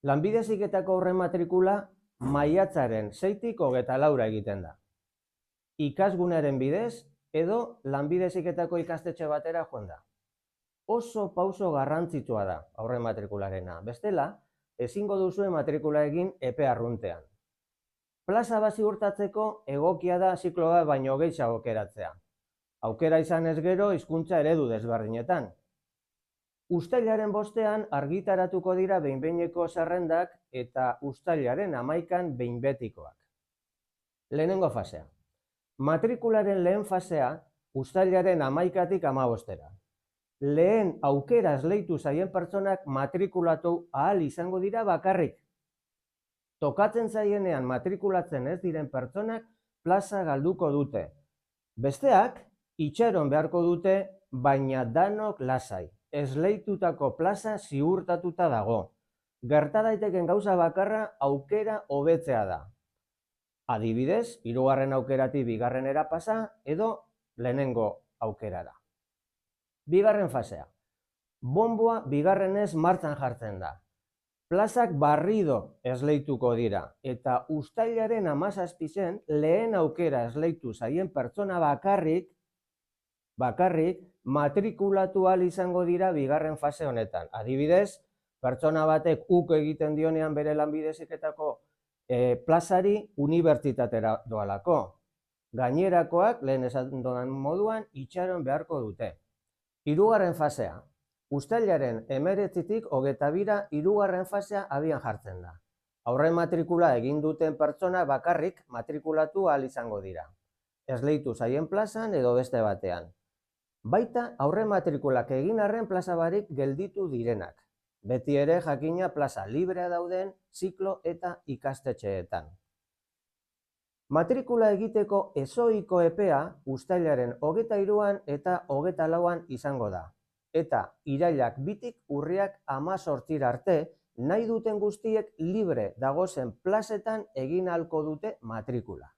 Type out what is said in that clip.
Lanbide Heziketako aurren matrikula maiatzaren 6tik 24 egiten da. Ikasgunaren bidez edo Lanbide Heziketako ikastetxe batera joan da. Oso pauso garrantzitsua da aurren matrikularena. Bestela, ezingo duzue matrikula egin epe arruntean. Plaza bat ziurtatzeko egokia da zikloa baino gehiago aukeratzea. Aukera izan ez gero hizkuntza eredu desberdinetan. Uztailaren 5ean argitaratuko dira behin-behineko zerrendak eta uztailaren 11an behin betikoak. Lehenengo fasea. Matrikularen lehen fasea uztailaren 11tik 15era. Lehen aukera esleitu zaien pertsonak matrikulatu ahal izango dira bakarrik. Tokatzen zaienean matrikulatzen ez diren pertsonak plaza galduko dute. Besteak itxaron beharko dute, baina danok lasai. Esleitutako plaza ziurtatuta dago. Gerta daiteken gauza bakarra aukera hobetzea da. Adibidez, 3. aukeratik 2. pasa edo lehenengo aukerara. 2. fasea. Bonboa 2. martxan jartzen da. Plazak barrido esleituko dira eta uztailaren 17en lehen aukera esleitu zaien pertsona bakarrik matrikulatu ahal izango dira 2. fase honetan. Adibidez, pertsona batek uko egiten dionean bere Lanbide Heziketako plazari unibertsitatera doalako. Gainerakoak, lehen esan dudan moduan, itxaron beharko dute. 3. fasea. Uztailaren 19tik 22ra 3. fasea abian jartzen da. Aurren matrikula egin duten pertsona bakarrik matrikulatu ahal izango dira. Esleitu zaien plazan edo beste batean. Baita aurren matrikulak egin arren plaza barik gelditu direnak. Beti ere jakina plaza librea dauden ziklo eta ikastetxeetan. Matrikula egiteko ezohiko epea uztailaren 23an eta 24an izango da. Eta irailak 2tik urriak 18 arte nahi duten guztiek libre dagozen plazetan egin ahalko dute matrikula.